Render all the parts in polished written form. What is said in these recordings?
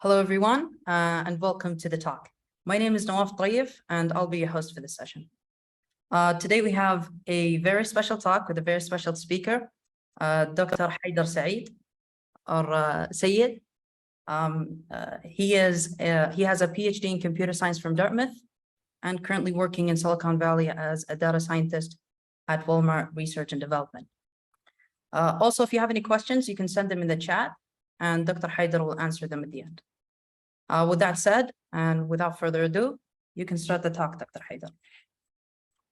Hello, everyone, and welcome to the talk. My name is Nawaf Tayyib, and I'll be your host for this session. Today, we have a very special talk with a very special speaker, Dr. Haider Syed, or Syed. He has a PhD in computer science from Dartmouth and currently working in Silicon Valley as a data scientist at Walmart Research and Development. Also, if you have any questions, you can send them in the chat, and Dr. Haider will answer them at the end. With that said, and without further ado, you can start the talk, Dr. Haider.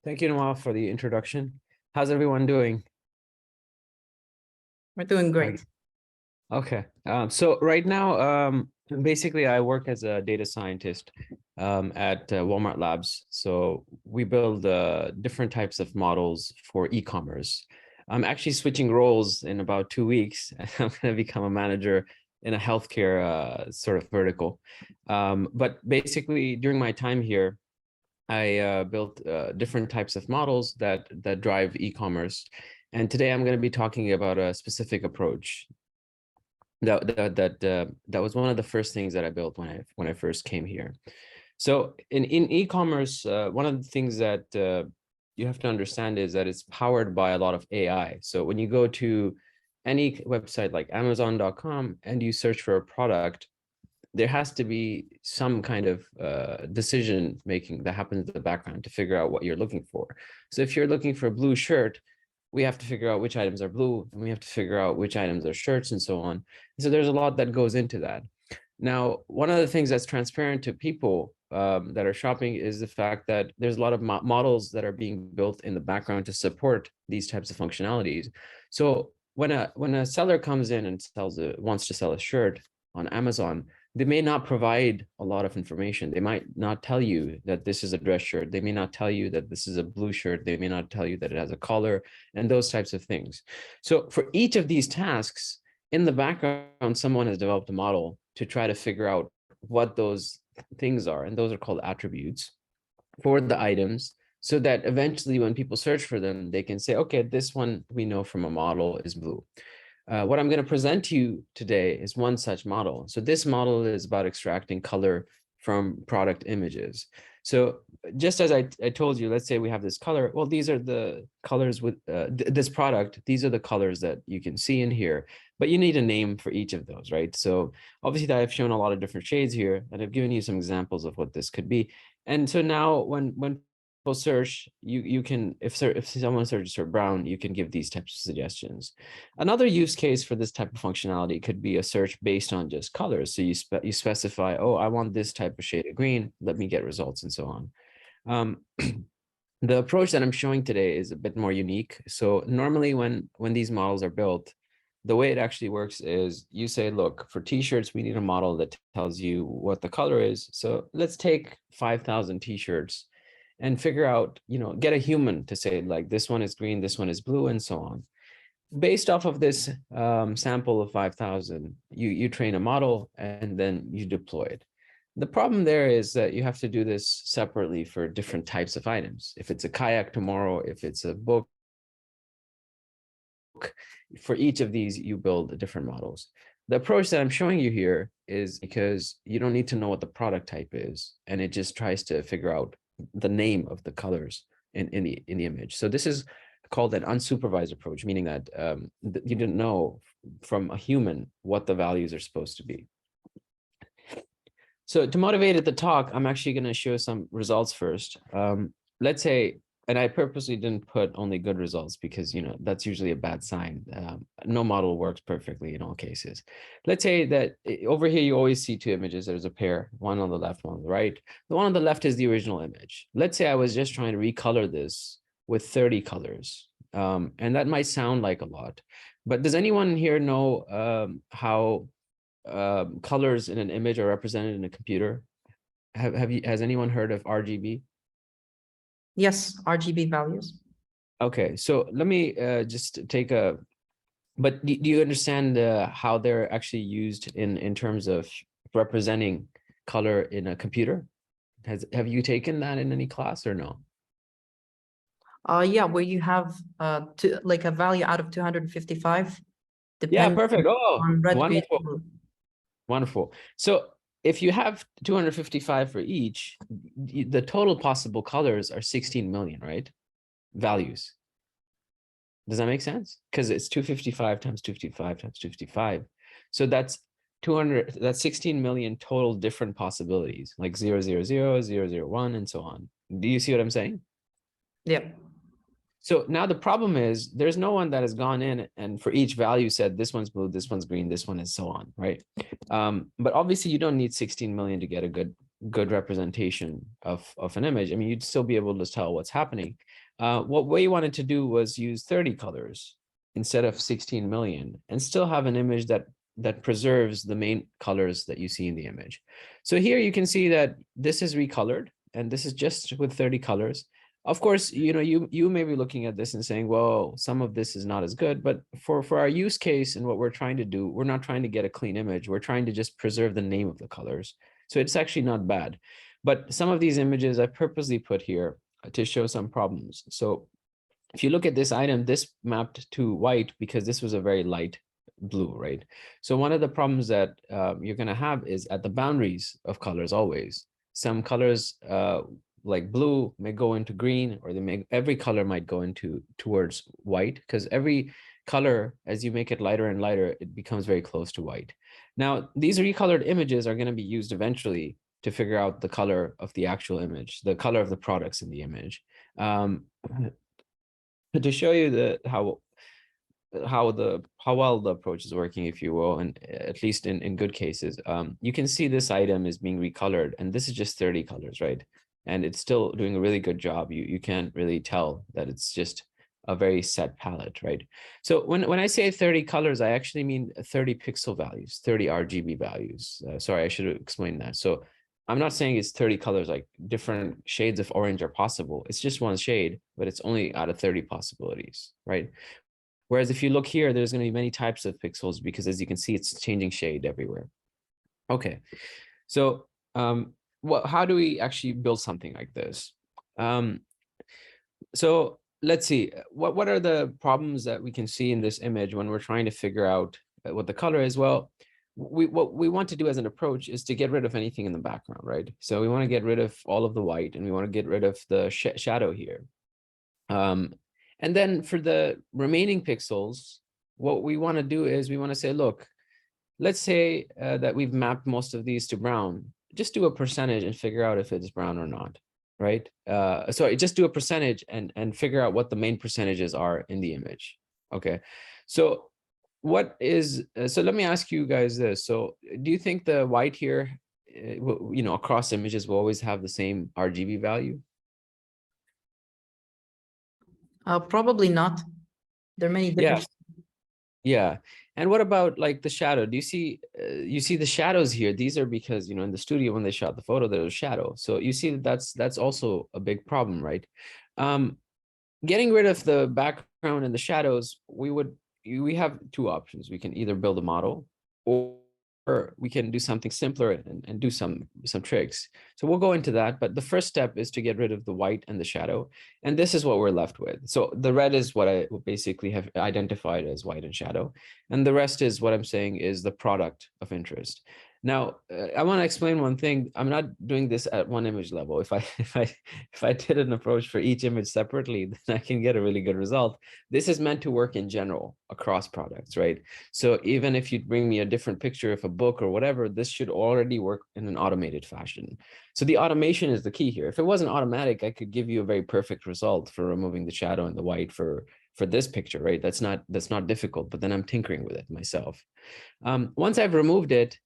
Thank you, Nawaf, for the introduction. How's everyone doing? We're doing great. Okay. So right now, basically, I work as a data scientist at Walmart Labs. So we build different types of models for e-commerce. I'm actually switching roles in about 2 weeks. I'm going to become a manager in a healthcare sort of vertical. But basically, during my time here, I built different types of models that drive e-commerce. And today I'm going to be talking about a specific approach that was one of the first things that I built when I first came here. So in e-commerce, one of the things that you have to understand is that it's powered by a lot of AI. So when you go to any website like Amazon.com and you search for a product, there has to be some kind of decision making that happens in the background to figure out what you're looking for. So if you're looking for a blue shirt, we have to figure out which items are blue, and we have to figure out which items are shirts and so on. So there's a lot that goes into that. Now, one of the things that's transparent to people that are shopping is the fact that there's a lot of models that are being built in the background to support these types of functionalities. So when a seller comes in and wants to sell a shirt on Amazon, they may not provide a lot of information. They might not tell you that this is a dress shirt. They may not tell you that this is a blue shirt. They may not tell you that it has a collar and those types of things. So for each of these tasks, in the background, someone has developed a model to try to figure out what those things are. And those are called attributes for the items, so that eventually when people search for them, they can say, okay, this one we know from a model is blue. What I'm going to present to you today is one such model. So this model is about extracting color from product images. So just as I told you, let's say we have this color. Well, these are the colors with this product. These are the colors that you can see in here, but you need a name for each of those, right? So obviously I've shown a lot of different shades here, and I've given you some examples of what this could be. And so now when people search, you can, if someone searches for brown, you can give these types of suggestions. Another use case for this type of functionality could be a search based on just colors. So you specify, oh, I want this type of shade of green, let me get results and so on. The approach that I'm showing today is a bit more unique. So normally when these models are built, the way it actually works is you say, look, for t-shirts, we need a model that tells you what the color is. So let's take 5,000 t-shirts and figure out, get a human to say, like, this one is green, this one is blue, and so on. Based off of this sample of 5,000, you train a model and then you deploy it. The problem there is that you have to do this separately for different types of items. If it's a kayak tomorrow, if it's a book, for each of these, you build different models. The approach that I'm showing you here is because you don't need to know what the product type is, and it just tries to figure out the name of the colors in the image. So this is called an unsupervised approach, meaning that you didn't know from a human what the values are supposed to be. So to motivate the talk, I'm actually going to show some results first. Let's say, and I purposely didn't put only good results because, that's usually a bad sign. No model works perfectly in all cases. Let's say that over here, you always see two images. There's a pair, one on the left, one on the right. The one on the left is the original image. Let's say I was just trying to recolor this with 30 colors. And that might sound like a lot, but does anyone here know how colors in an image are represented in a computer? Has anyone heard of RGB? Yes, RGB values. Okay, so let me just take a, but do you understand how they're actually used in terms of representing color in a computer? Have you taken that in any class or no? Yeah, where you have like a value out of 255. Yeah, perfect. Oh, on red, wonderful. green, blue. Wonderful. So if you have 255 for each, the total possible colors are 16 million, right? Values. Does that make sense? Because it's 255 times 255 times 255. So that's 200, that's 16 million total different possibilities, like 000, 001, and so on. Do you see what I'm saying? Yeah. So now the problem is there's no one that has gone in and for each value said this one's blue, this one's green, this one is so on, right? But obviously you don't need 16 million to get a good representation of an image. I mean, you'd still be able to tell what's happening. What we wanted to do was use 30 colors instead of 16 million and still have an image that preserves the main colors that you see in the image. So here you can see that this is recolored and this is just with 30 colors. Of course, you know, you may be looking at this and saying, well, some of this is not as good, but for our use case and what we're trying to do, we're not trying to get a clean image. We're trying to just preserve the name of the colors. So it's actually not bad. But some of these images I purposely put here to show some problems. So if you look at this item, this mapped to white because this was a very light blue, right? So one of the problems that you're going to have is at the boundaries of colors always. Some colors like blue may go into green, or every color might go towards white, because every color, as you make it lighter and lighter, it becomes very close to white. Now, these recolored images are going to be used eventually to figure out the color of the actual image, the color of the products in the image. To show you how well the approach is working, if you will, and at least in good cases, you can see this item is being recolored, and this is just 30 colors, right? And it's still doing a really good job. You can't really tell that it's just a very set palette, right? So when I say 30 colors, I actually mean 30 pixel values, 30 RGB values. Sorry, I should have explained that. So I'm not saying it's 30 colors, like different shades of orange are possible. It's just one shade, but it's only out of 30 possibilities, right? Whereas if you look here, there's going to be many types of pixels because, as you can see, it's changing shade everywhere. Okay, so how do we actually build something like this? So let's see, what are the problems that we can see in this image when we're trying to figure out what the color is? Well, what we want to do as an approach is to get rid of anything in the background, right? So we want to get rid of all of the white, and we want to get rid of the shadow here. And then for the remaining pixels, what we want to do is we want to say, look, let's say that we've mapped most of these to brown. Just do a percentage and figure out if it's brown or not, right? Sorry, just do a percentage and figure out what the main percentages are in the image. Okay, so so let me ask you guys this. So do you think the white here, you know, across images will always have the same RGB value? Probably not. There are many different. Yeah. And what about like the shadow? Do you see the shadows here? These are because, you know, in the studio when they shot the photo, there was shadow. So you see that's also a big problem, right? Getting rid of the background and the shadows, we have two options. We can either build a model, or we can do something simpler and do some tricks. So we'll go into that. But the first step is to get rid of the white and the shadow. And this is what we're left with. So the red is what I basically have identified as white and shadow. And the rest is what I'm saying is the product of interest. Now, I want to explain one thing. I'm not doing this at one image level. If I did an approach for each image separately, then I can get a really good result. This is meant to work in general across products, right? So even if you bring me a different picture of a book or whatever, this should already work in an automated fashion. So the automation is the key here. If it wasn't automatic, I could give you a very perfect result for removing the shadow and the white for this picture, right? That's not difficult, but then I'm tinkering with it myself. Once I've removed it,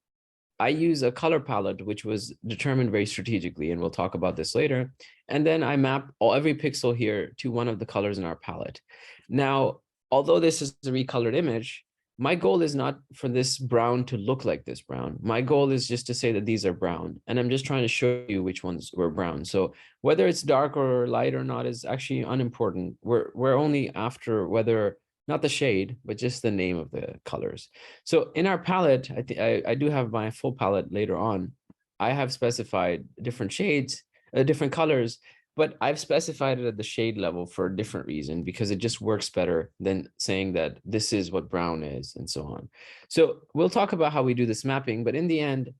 I use a color palette, which was determined very strategically, and we'll talk about this later. And then I map every pixel here to one of the colors in our palette. Now, although this is a recolored image, my goal is not for this brown to look like this brown. My goal is just to say that these are brown, and I'm just trying to show you which ones were brown. So whether it's dark or light or not is actually unimportant. We're only after whether, not the shade, but just the name of the colors. So in our palette, I do have my full palette later on. I have specified different shades, different colors, but I've specified it at the shade level for a different reason, because it just works better than saying that this is what brown is and so on. So we'll talk about how we do this mapping, but in the end,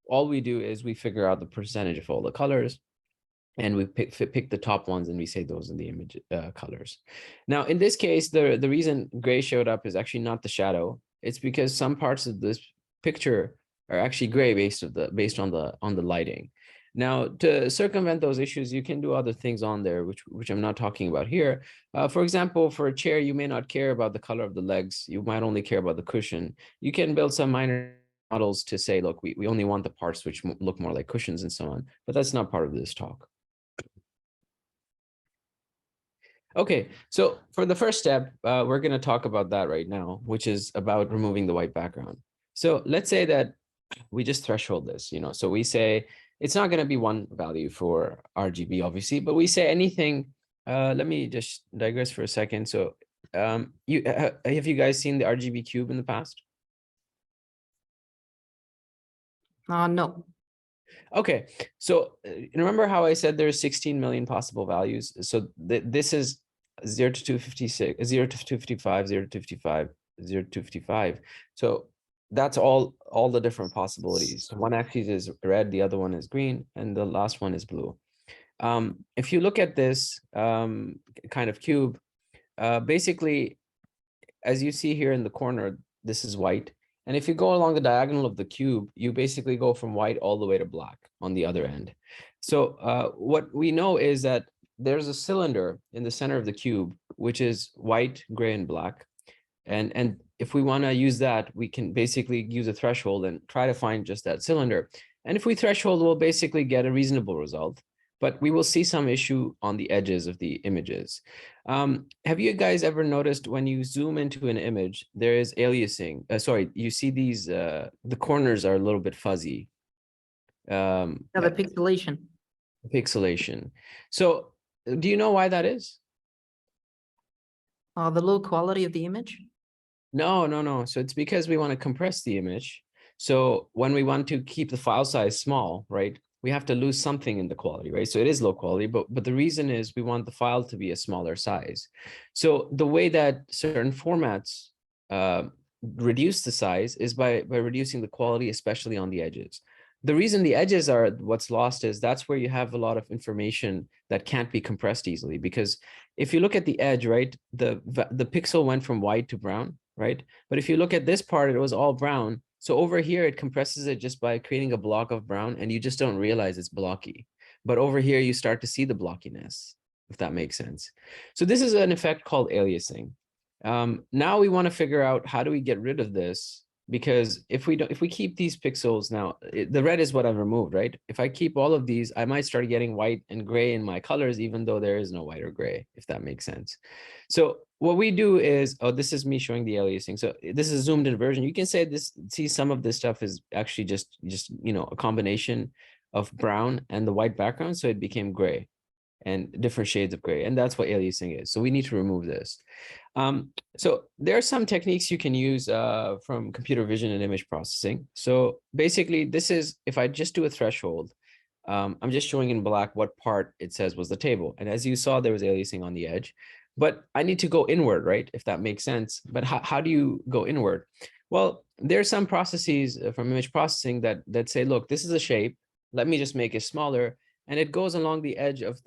all we do is we figure out the percentage of all the colors, and we pick the top ones, and we say those are the image colors. Now, in this case, the reason gray showed up is actually not the shadow. It's because some parts of this picture are actually gray based on the lighting. Now, to circumvent those issues, you can do other things on there, which I'm not talking about here. For example, for a chair, you may not care about the color of the legs. You might only care about the cushion. You can build some minor models to say, look, we only want the parts which look more like cushions and so on, but that's not part of this talk. Okay, so for the first step, we're going to talk about that right now, which is about removing the white background. So let's say that we just threshold this, so we say it's not going to be one value for RGB, obviously, but we say anything. Let me just digress for a second. So have you guys seen the RGB cube in the past? No. Okay, so remember how I said there's 16 million possible values? So this is 0 to 256, 0 to 255, 0 to 255, 0 to 255. So that's all the different possibilities. So one axis is red, the other one is green, and the last one is blue. If you look at this kind of cube, basically, as you see here in the corner, this is white. And if you go along the diagonal of the cube, you basically go from white all the way to black on the other end. So what we know is that there's a cylinder in the center of the cube, which is white, gray, and black. And if we want to use that, we can basically use a threshold and try to find just that cylinder. And if we threshold, we'll basically get a reasonable result, but we will see some issue on the edges of the images. Have you guys ever noticed when you zoom into an image, there is aliasing? You see these, the corners are a little bit fuzzy. The pixelation. Pixelation. So do you know why that is? The low quality of the image? No. So it's because we want to compress the image. So when we want to keep the file size small, right, we have to lose something in the quality, right? So it is low quality, but the reason is we want the file to be a smaller size. So the way that certain formats reduce the size is by reducing the quality, especially on the edges. The reason the edges are what's lost is that's where you have a lot of information that can't be compressed easily. Because if you look at the edge, right, the pixel went from white to brown, right? But if you look at this part, it was all brown. So over here, it compresses it just by creating a block of brown, and you just don't realize it's blocky. But over here, you start to see the blockiness, if that makes sense. So this is an effect called aliasing. Now we want to figure out how do we get rid of this, because if we keep these pixels now, the red is what I've removed, right? If I keep all of these, I might start getting white and gray in my colors, even though there is no white or gray, if that makes sense. So what we do is, this is me showing the aliasing. So this is a zoomed in version. You can see some of this stuff is actually just a combination of brown and the white background. So it became gray and different shades of gray. And that's what aliasing is. So we need to remove this. So there are some techniques you can use from computer vision and image processing. So basically this is, if I just do a threshold, I'm just showing in black what part it says was the table. And as you saw, there was aliasing on the edge. But I need to go inward, right? If that makes sense. But how do you go inward? Well, there's some processes from image processing that say, look, this is a shape. Let me just make it smaller. And it goes along the edge of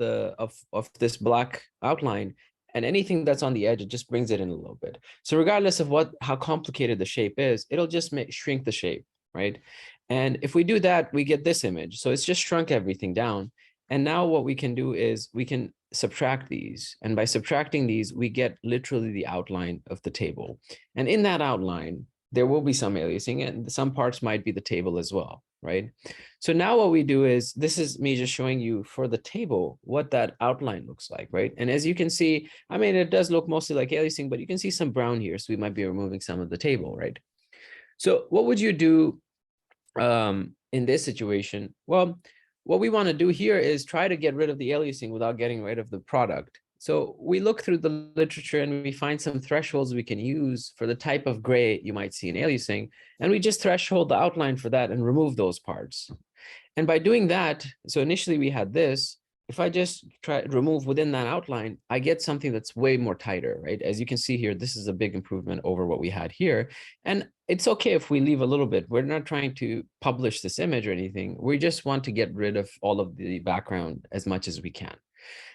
this black outline. And anything that's on the edge, it just brings it in a little bit. So regardless of how complicated the shape is, it'll just shrink the shape, right? And if we do that, we get this image. So it's just shrunk everything down. And now what we can do is we can subtract these. And by subtracting these, we get literally the outline of the table. And in that outline, there will be some aliasing, and some parts might be the table as well, right? So now what we do is, this is me just showing you for the table what that outline looks like, right? And as you can see, I mean, it does look mostly like aliasing, but you can see some brown here. So we might be removing some of the table, right? So what would you do in this situation? Well, what we want to do here is try to get rid of the aliasing without getting rid of the product. So we look through the literature and we find some thresholds we can use for the type of gray you might see in aliasing. And we just threshold the outline for that and remove those parts. And by doing that, so initially we had this, if I just try to remove within that outline, I get something that's way more tighter, right? As you can see here, this is a big improvement over what we had here. And it's okay if we leave a little bit. We're not trying to publish this image or anything. We just want to get rid of all of the background as much as we can.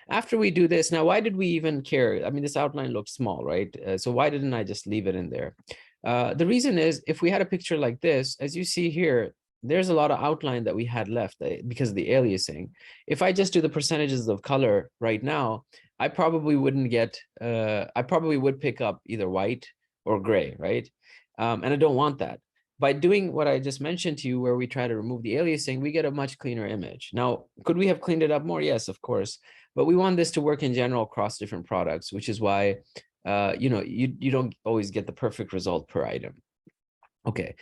After we do this, now, why did we even care? I mean, this outline looks small, right? So why didn't I just leave it in there? The reason is, if we had a picture like this, as you see here, there's a lot of outline that we had left because of the aliasing. If I just do the percentages of color right now, I probably wouldn't get, I probably would pick up either white or gray, right? And I don't want that. By doing what I just mentioned to you, where we try to remove the aliasing, we get a much cleaner image. Now, could we have cleaned it up more? Yes, of course. But we want this to work in general across different products, which is why you don't always get the perfect result per item. Okay,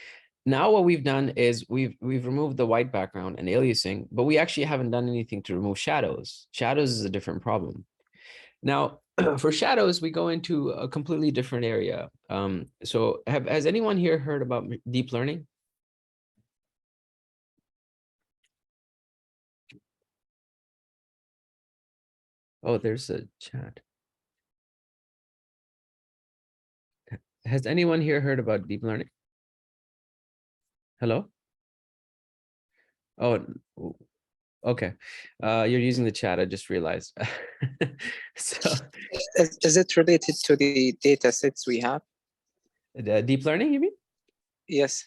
now what we've done is we've removed the white background and aliasing, but we actually haven't done anything to remove shadows. Shadows is a different problem. Now, for shadows, we go into a completely different area. So has anyone here heard about deep learning? Oh, there's a chat. Has anyone here heard about deep learning? Hello? Oh, okay. You're using the chat, I just realized. So Is it related to the data sets we have? deep learning, you mean? Yes.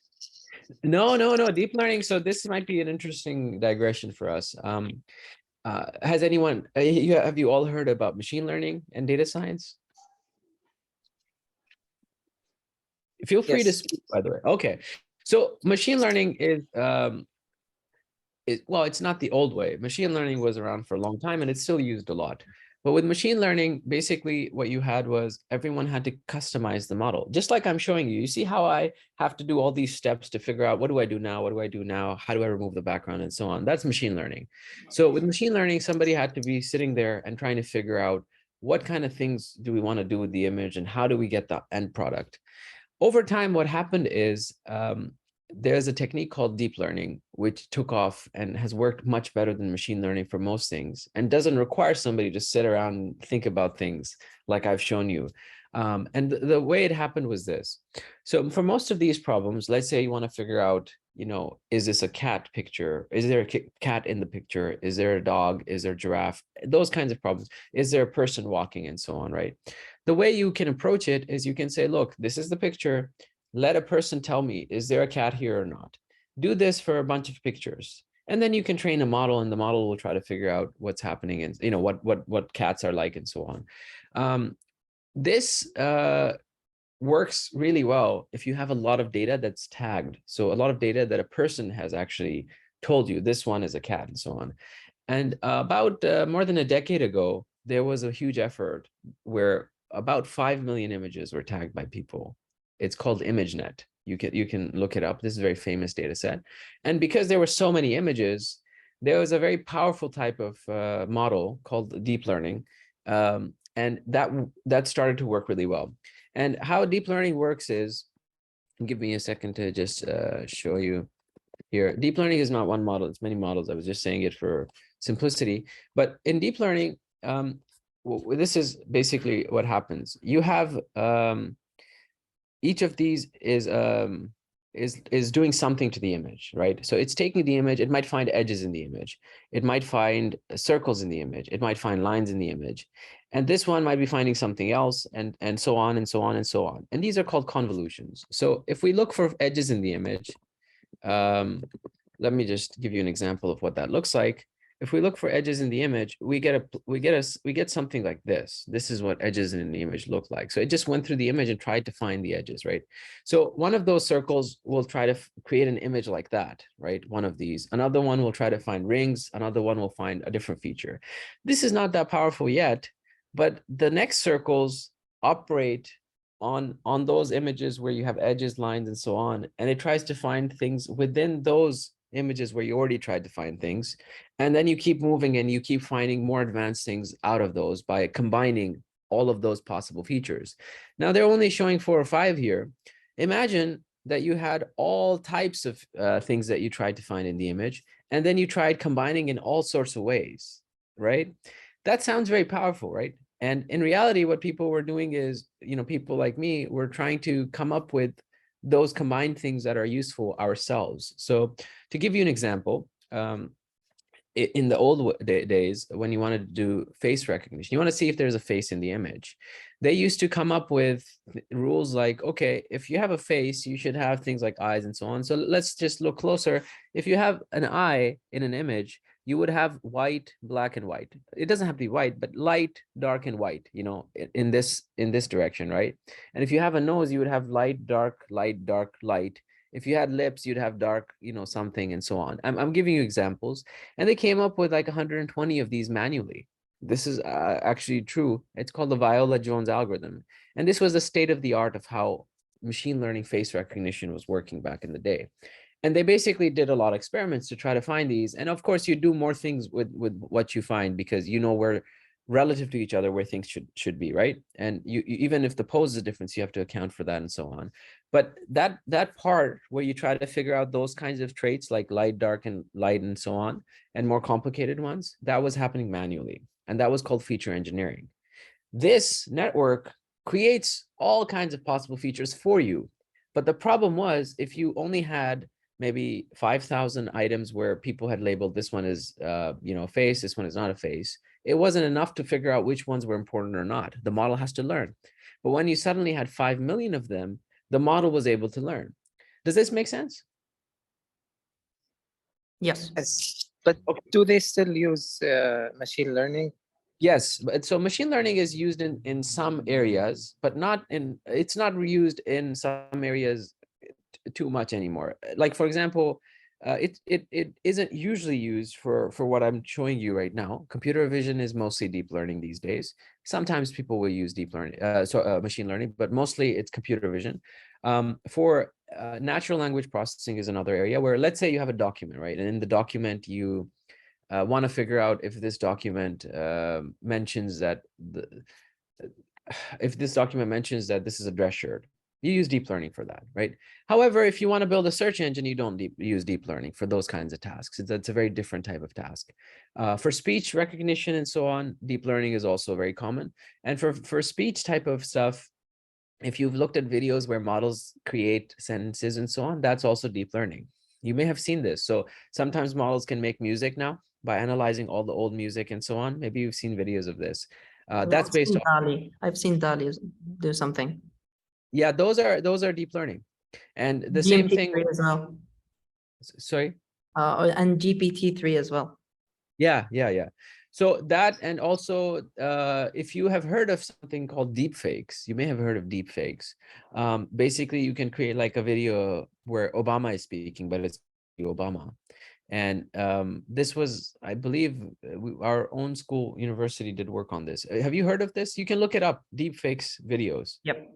No. Deep learning. So this might be an interesting digression for us. Has anyone, have you all heard about machine learning and data science? Feel free to Yes. speak, by the way. Okay. So machine learning is, well, it's not the old way. Machine learning was around for a long time and it's still used a lot. But with machine learning, basically what you had was everyone had to customize the model. Just like I'm showing you, you see how I have to do all these steps to figure out, what do I do now? What do I do now? How do I remove the background and so on? That's machine learning. So with machine learning, somebody had to be sitting there and trying to figure out what kind of things do we want to do with the image and how do we get the end product? Over time, what happened is there's a technique called deep learning, which took off and has worked much better than machine learning for most things, and doesn't require somebody to sit around and think about things like I've shown you. And the way it happened was this. So for most of these problems, let's say you want to figure out, is this a cat picture? Is there a cat in the picture? Is there a dog? Is there a giraffe? Those kinds of problems. Is there a person walking and so on, right? The way you can approach it is you can say, look, this is the picture. Let a person tell me, is there a cat here or not? Do this for a bunch of pictures. And then you can train a model and the model will try to figure out what's happening and what cats are like and so on. This works really well if you have a lot of data that's tagged. So a lot of data that a person has actually told you this one is a cat and so on. And about more than a decade ago, there was a huge effort where about 5 million images were tagged by people. It's called ImageNet. You can look it up. This is a very famous data set. And because there were so many images, there was a very powerful type of model called deep learning. And that started to work really well. And how deep learning works is, give me a second to just show you here. Deep learning is not one model, it's many models. I was just saying it for simplicity. But in deep learning, this is basically what happens. You have each of these is doing something to the image, right? So it's taking the image, it might find edges in the image, it might find circles in the image, it might find lines in the image, and this one might be finding something else, and so on and so on and so on. And these are called convolutions. So if we look for edges in the image, let me just give you an example of what that looks like. If we look for edges in the image, we get something like this. This is what edges in the image look like. So it just went through the image and tried to find the edges, right? So one of those circles will try to create an image like that, right? One of these. Another one will try to find rings. Another one will find a different feature. This is not that powerful yet, but the next circles operate on those images where you have edges, lines, and so on. And it tries to find things within those images where you already tried to find things. And then you keep moving and you keep finding more advanced things out of those by combining all of those possible features. Now they're only showing 4 or 5 here. Imagine that you had all types of things that you tried to find in the image, and then you tried combining in all sorts of ways. right? That sounds very powerful, right? And in reality, what people were doing is, people like me were trying to come up with those combined things that are useful ourselves. So to give you an example, in the old days, when you wanted to do face recognition, you want to see if there's a face in the image. They used to come up with rules like, okay, if you have a face, you should have things like eyes and so on. So let's just look closer. If you have an eye in an image, you would have white, black, and white. It doesn't have to be white, but light, dark, and white, in this direction, right? And if you have a nose, you would have light, dark, light, dark, light. If you had lips, you'd have dark, something, and so on. I'm giving you examples. And they came up with like 120 of these manually. This is actually true. It's called the Viola-Jones algorithm. And this was the state of the art of how machine learning face recognition was working back in the day. And they basically did a lot of experiments to try to find these. And of course, you do more things with what you find, because you know where relative to each other where things should be, right? And you even if the pose is a difference, you have to account for that and so on. But that part where you try to figure out those kinds of traits like light, dark, and light and so on, and more complicated ones, that was happening manually. And that was called feature engineering. This network creates all kinds of possible features for you. But the problem was, if you only had maybe 5,000 items where people had labeled this one is a face, this one is not a face, it wasn't enough to figure out which ones were important or not. The model has to learn. But when you suddenly had 5 million of them, the model was able to learn. Does this make sense? Yes. Yes. But do they still use machine learning? Yes, but so machine learning is used in some areas, but it's not used in some areas too much anymore. Like, for example, it isn't usually used for what I'm showing you right now. Computer vision is mostly deep learning these days. Sometimes people will use deep learning, machine learning, but mostly it's computer vision. For natural language processing is another area where, let's say you have a document, right? And in the document, you want to figure out if this document mentions that this is a dress shirt. You use deep learning for that, right? However, if you want to build a search engine, you don't use deep learning for those kinds of tasks. That's a very different type of task. For speech recognition and so on, deep learning is also very common. And for speech type of stuff, if you've looked at videos where models create sentences and so on, that's also deep learning. You may have seen this. So sometimes models can make music now by analyzing all the old music and so on. Maybe you've seen videos of this. That's based on DALL-E. I've seen DALL-E do something. Yeah, those are deep learning. And the same thing GPT-3 as well. Sorry. And GPT-3 as well. Yeah. So that, and also if you have heard of something called deep fakes, you may have heard of deep fakes. Basically, you can create like a video where Obama is speaking, but it's Obama. And this was, I believe, our own school university did work on this. Have you heard of this? You can look it up, deep fakes videos. Yep.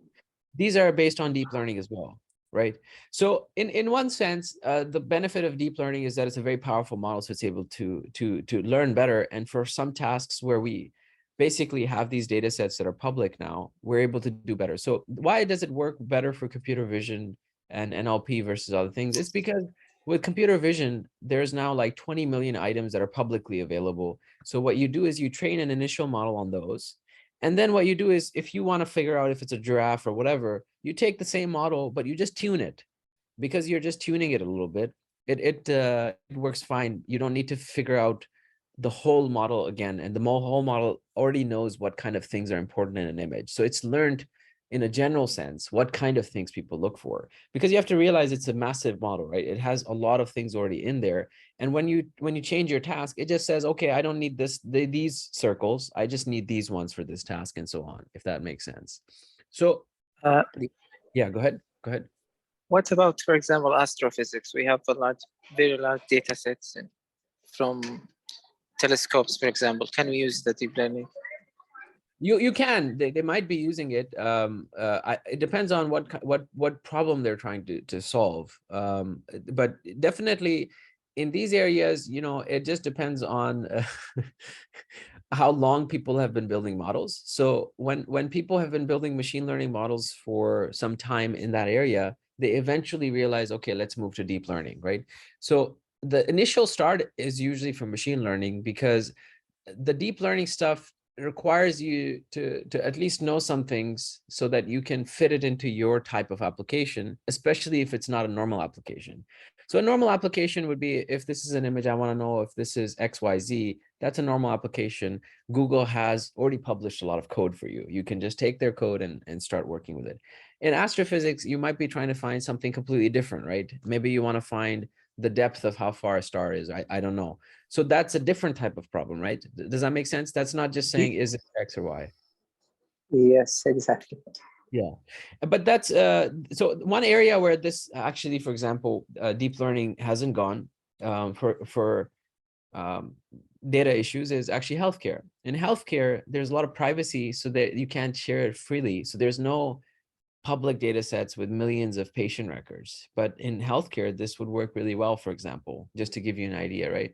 These are based on deep learning as well, right? So in one sense, the benefit of deep learning is that it's a very powerful model, so it's able to learn better. And for some tasks where we basically have these data sets that are public now, we're able to do better. So why does it work better for computer vision and NLP versus other things? It's because with computer vision, there's now like 20 million items that are publicly available. So what you do is you train an initial model on those. And then what you do is, if you want to figure out if it's a giraffe or whatever, you take the same model, but you just tune it, because you're just tuning it a little bit. It works fine. You don't need to figure out the whole model again. And the whole model already knows what kind of things are important in an image. So it's learned in a general sense what kind of things people look for, because you have to realize it's a massive model, right? It has a lot of things already in there. And when you change your task, it just says, okay, I don't need these circles, I just need these ones for this task, and so on, if that makes sense. So yeah, go ahead. What about, for example, astrophysics? We have very large data sets from telescopes, for example. Can we use the deep learning? You can. They might be using it. It depends on what problem they're trying to solve. But definitely in these areas, it just depends on how long people have been building models. So when people have been building machine learning models for some time in that area, they eventually realize, okay, let's move to deep learning, right? So the initial start is usually from machine learning, because the deep learning stuff requires you to at least know some things so that you can fit it into your type of application, especially if it's not a normal application. So a normal application would be, if this is an image, I want to know if this is XYZ, that's a normal application. Google has already published a lot of code for you. You can just take their code and start working with it. In astrophysics, you might be trying to find something completely different, right? Maybe you want to find the depth of how far a star is. I don't know. So that's a different type of problem, right? Does that make sense? That's not just saying, is it X or Y? Yes, exactly. Yeah, but that's so one area where this actually, for example, deep learning hasn't gone for data issues is actually healthcare. In healthcare, there's a lot of privacy, so that you can't share it freely. So there's no public data sets with millions of patient records. But in healthcare, this would work really well, for example, just to give you an idea, right?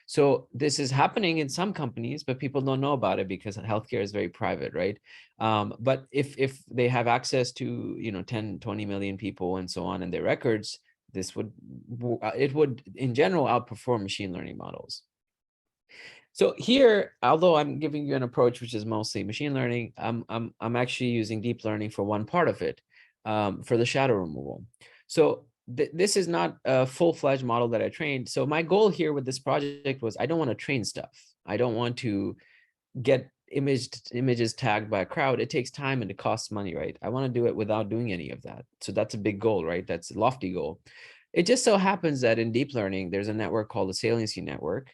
So this is happening in some companies, but people don't know about it because healthcare is very private, right? But if they have access to, 10, 20 million people and so on in their records, this would, it would in general outperform machine learning models. So here, although I'm giving you an approach which is mostly machine learning, I'm actually using deep learning for one part of it, for the shadow removal. So this is not a full-fledged model that I trained. So my goal here with this project was, I don't want to train stuff. I don't want to get images tagged by a crowd. It takes time and it costs money, right? I want to do it without doing any of that. So that's a big goal, right? That's a lofty goal. It just so happens that in deep learning, there's a network called the Saliency network.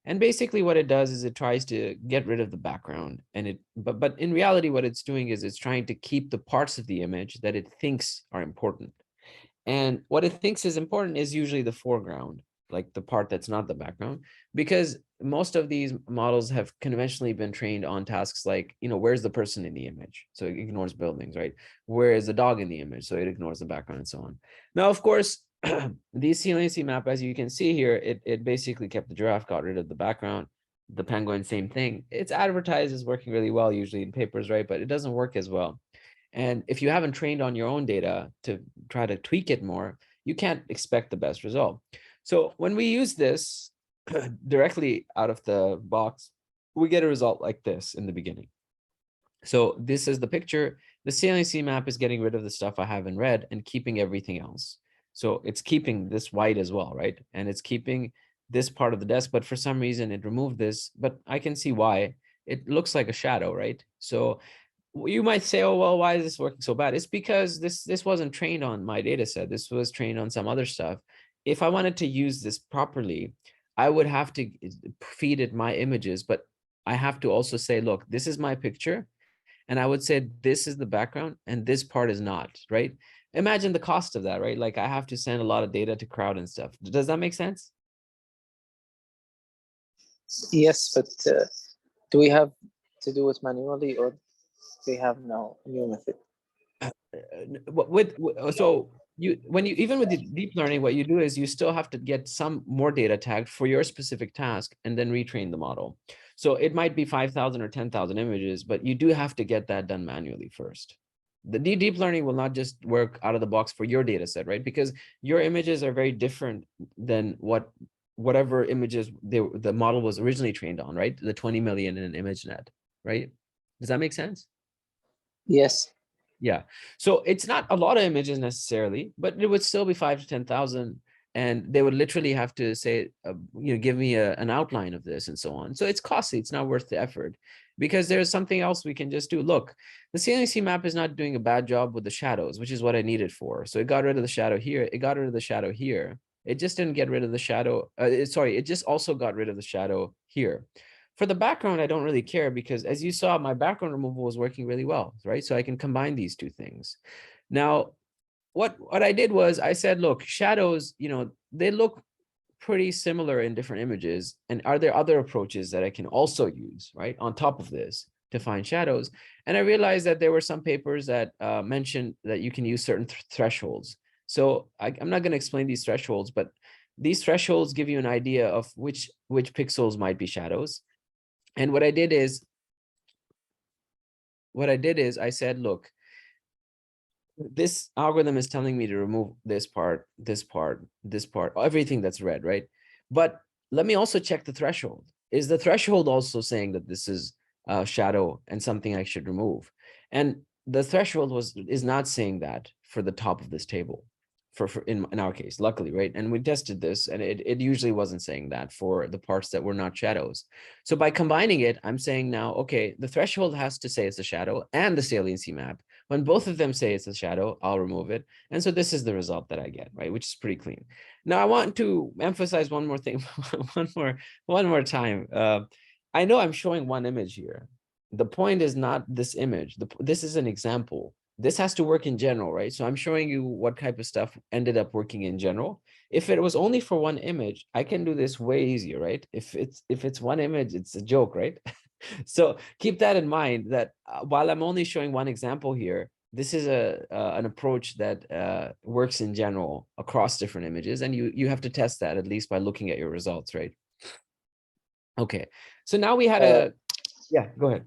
And basically what it does is it tries to get rid of the background, and but in reality, what it's doing is it's trying to keep the parts of the image that it thinks are important. And what it thinks is important is usually the foreground, like the part that's not the background, because most of these models have conventionally been trained on tasks like, where's the person in the image? So it ignores buildings, right? Where is the dog in the image? So it ignores the background and so on. Now, of course, the saliency map, as you can see here, it basically kept the giraffe, got rid of the background. The penguin, same thing. It's advertised as working really well, usually in papers, right? But it doesn't work as well. And if you haven't trained on your own data to try to tweak it more, you can't expect the best result. So when we use this directly out of the box, we get a result like this in the beginning. So this is the picture. The saliency map is getting rid of the stuff I have in red and keeping everything else. So it's keeping this white as well, right? And it's keeping this part of the desk, but for some reason it removed this, but I can see why. It looks like a shadow, right? So you might say, oh, well, why is this working so bad? It's because this wasn't trained on my data set. This was trained on some other stuff. If I wanted to use this properly, I would have to feed it my images, but I have to also say, look, this is my picture. And I would say, this is the background and this part is not, right? Imagine the cost of that, right? Like I have to send a lot of data to crowd and stuff. Does that make sense? Yes, but do we have to do it manually, or we have now a new method? So even with the deep learning, what you do is you still have to get some more data tagged for your specific task and then retrain the model. So it might be 5,000 or 10,000 images, but you do have to get that done manually first. The deep learning will not just work out of the box for your data set, right? Because your images are very different than whatever images the model was originally trained on, right? The 20 million in an ImageNet, right? Does that make sense? Yes. Yeah. So it's not a lot of images necessarily, but it would still be 5 to 10,000. And they would literally have to say, give me an outline of this and so on. So it's costly. It's not worth the effort, because there's something else we can just do. Look, the saliency map is not doing a bad job with the shadows, which is what I need it for. So it got rid of the shadow here. It got rid of the shadow here. It just didn't get rid of the shadow. It just also got rid of the shadow here. For the background, I don't really care, because as you saw, my background removal was working really well, right? So I can combine these two things. Now, what I did was I said, look, shadows, they look pretty similar in different images. And are there other approaches that I can also use, right, on top of this to find shadows? And I realized that there were some papers that mentioned that you can use certain thresholds. So I'm not going to explain these thresholds, but these thresholds give you an idea of which pixels might be shadows. And what I did is I said, look, this algorithm is telling me to remove this part, this part, this part, everything that's red, right? But let me also check the threshold. is the threshold also saying that this is a shadow and something I should remove? And the threshold is not saying that for the top of this table, for in our case, luckily, right? And we tested this, and it usually wasn't saying that for the parts that were not shadows. So by combining it, I'm saying now, okay, the threshold has to say it's a shadow and the saliency map. When both of them say it's a shadow, I'll remove it. And so this is the result that I get, right? Which is pretty clean. Now I want to emphasize one more thing, one more time. I know I'm showing one image here. The point is not this image. This is an example. This has to work in general, right? So I'm showing you what type of stuff ended up working in general. If it was only for one image, I can do this way easier, right? If it's one image, it's a joke, right? So keep that in mind, that while I'm only showing one example here, this is an approach that works in general across different images, and you have to test that at least by looking at your results, right? Okay, so now we had yeah, go ahead.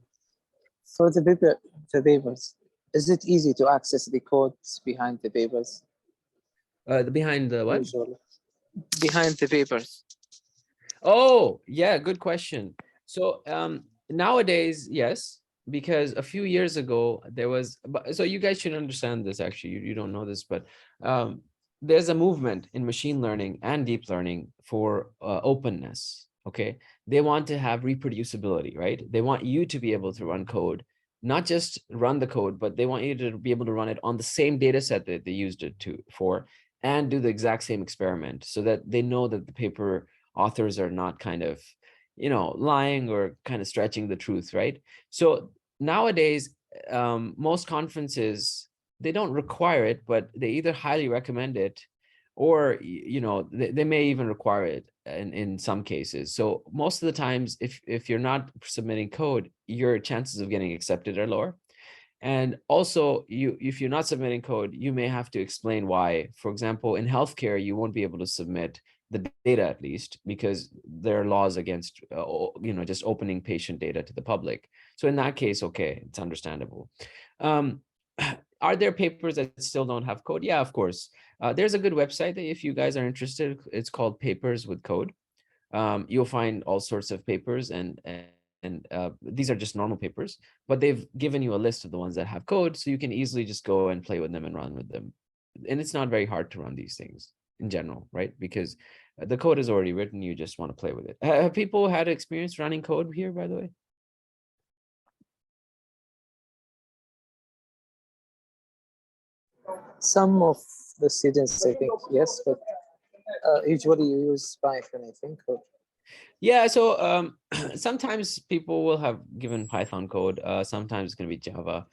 For the papers, is it easy to access the codes behind the papers? Behind the what? Usually. Behind the papers. Oh, yeah, good question. So nowadays, yes, because a few years ago there was, so you guys should understand this, actually, you don't know this, but there's a movement in machine learning and deep learning for openness. Okay, they want to have reproducibility, right? They want you to be able to run code, not just run the code, but they want you to be able to run it on the same data set that they used it for, and do the exact same experiment, so that they know that the paper authors are not kind of, lying or kind of stretching the truth, right? So nowadays, most conferences, they don't require it, but they either highly recommend it, or they may even require it in some cases. So most of the times, if you're not submitting code, your chances of getting accepted are lower. And also, if you're not submitting code, you may have to explain why. For example, in healthcare, you won't be able to submit the data, at least, because there are laws against just opening patient data to the public. So in that case, okay, it's understandable. Are there papers that still don't have code? Yeah, of course. There's a good website that, if you guys are interested, it's called Papers with Code. You'll find all sorts of papers, and these are just normal papers, but they've given you a list of the ones that have code, so you can easily just go and play with them and run with them. And it's not very hard to run these things in general, right? Because the code is already written, you just want to play with it. Have people had experience running code here, by the way? Some of the students, I think, yes, but usually you use Python, I think. Or... Yeah, so sometimes people will have given Python code. Sometimes it's going to be Java.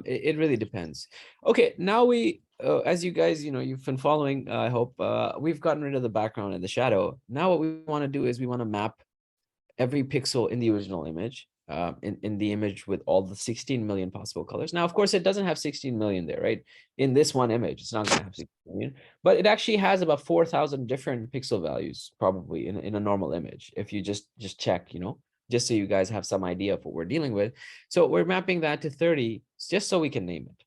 It really depends. Okay, now we, as you guys, you've been following, I hope, we've gotten rid of the background and the shadow. Now what we want to do is we want to map every pixel in the original image, in the image with all the 16 million possible colors. Now, of course, it doesn't have 16 million there, right? In this one image, it's not going to have 16 million, but it actually has about 4,000 different pixel values, probably in a normal image, if you just check, just so you guys have some idea of what we're dealing with. So we're mapping that to 30, just so we can name it.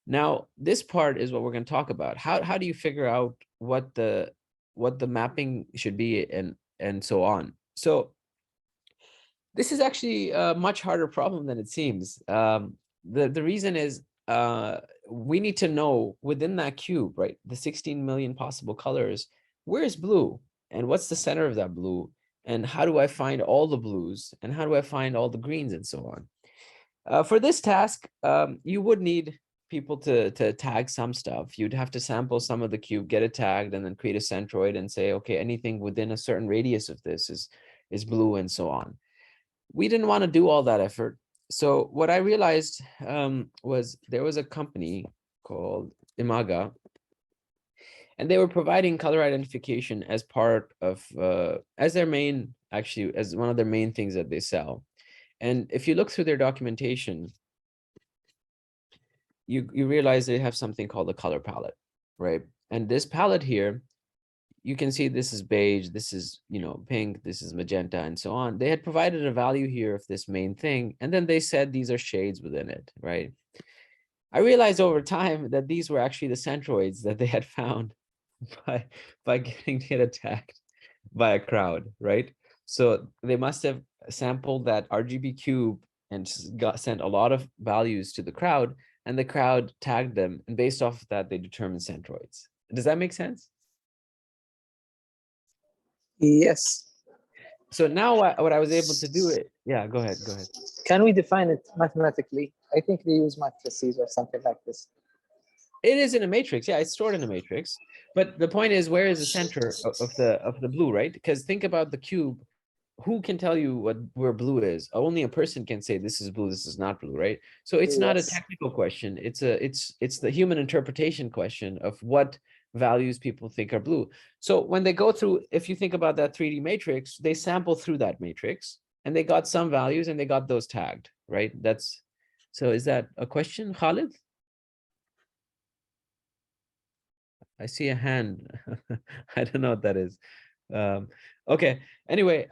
Now, this part is what we're going to talk about. How do you figure out what the mapping should be, and so on? So this is actually a much harder problem than it seems. The reason is, we need to know within that cube, right, the 16 million possible colors, where is blue, and what's the center of that blue, and how do I find all the blues, and how do I find all the greens, and so on. For this task, you would need people to tag some stuff. You'd have to sample some of the cube, get it tagged, and then create a centroid and say, okay, anything within a certain radius of this is blue, and so on. We didn't want to do all that effort. So what I realized was there was a company called Imaga, and they were providing color identification as part of, as their main, actually, as one of their main things that they sell. And if you look through their documentation, you realize they have something called a color palette, right? And this palette here, you can see this is beige, this is, pink, this is magenta, and so on. They had provided a value here of this main thing, and then they said these are shades within it, right? I realized over time that these were actually the centroids that they had found by getting it attacked by a crowd, right? So they must have sampled that RGB cube and sent a lot of values to the crowd, and the crowd tagged them, and based off of that, they determined centroids. Does that make sense? Yes. So now what I was able to do it. Yeah, go ahead. Can we define it mathematically? I think they use matrices or something like this. It is in a matrix. Yeah, it's stored in a matrix. But the point is, where is the center of the blue, right? Because think about the cube. Who can tell you where blue is? Only a person can say this is blue, this is not blue, right? So it's not a Yes. technical question. It's the human interpretation question of what values people think are blue. So when they go through, if you think about that 3D matrix, they sample through that matrix and they got some values and they got those tagged, right? So is that a question, Khalid? I see a hand. I don't know what that is. Okay. Anyway,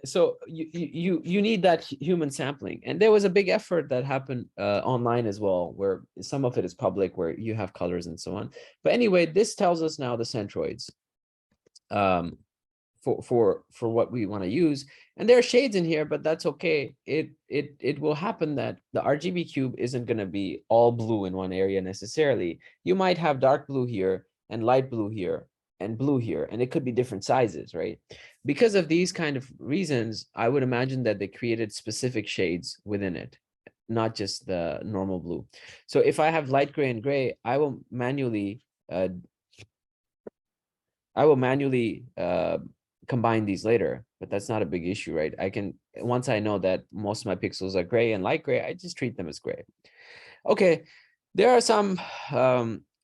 so you need that human sampling, and there was a big effort that happened online as well, where some of it is public, where you have colors and so on. But anyway, this tells us now the centroids for what we want to use, and there are shades in here, but that's okay. It will happen that the RGB cube isn't going to be all blue in one area necessarily. You might have dark blue here and light blue here and blue here, and it could be different sizes, right? Because of these kind of reasons, I would imagine that they created specific shades within it, not just the normal blue. So if I have light gray and gray, I will manually combine these later, but that's not a big issue, right? I can, once I know that most of my pixels are gray and light gray, I just treat them as gray. Okay, there are some,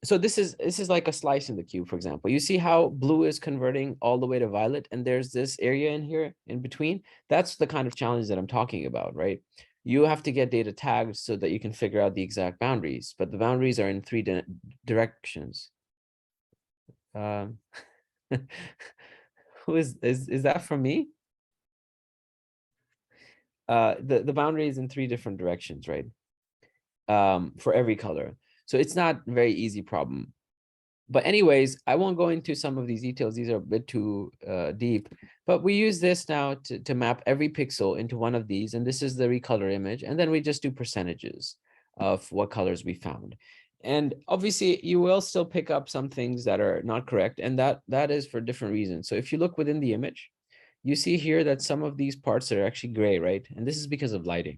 so this is like a slice in the cube, for example. You see how blue is converting all the way to violet, and there's this area in here in between. That's the kind of challenge that I'm talking about, right? You have to get data tagged so that you can figure out the exact boundaries, but the boundaries are in three directions. Who is that from me? The boundary is in three different directions, right? For every color. So it's not a very easy problem. But anyways, I won't go into some of these details. These are a bit too deep. But we use this now to map every pixel into one of these. And this is the recolor image. And then we just do percentages of what colors we found. And obviously, you will still pick up some things that are not correct. And that is for different reasons. So if you look within the image, you see here that some of these parts are actually gray, right? And this is because of lighting.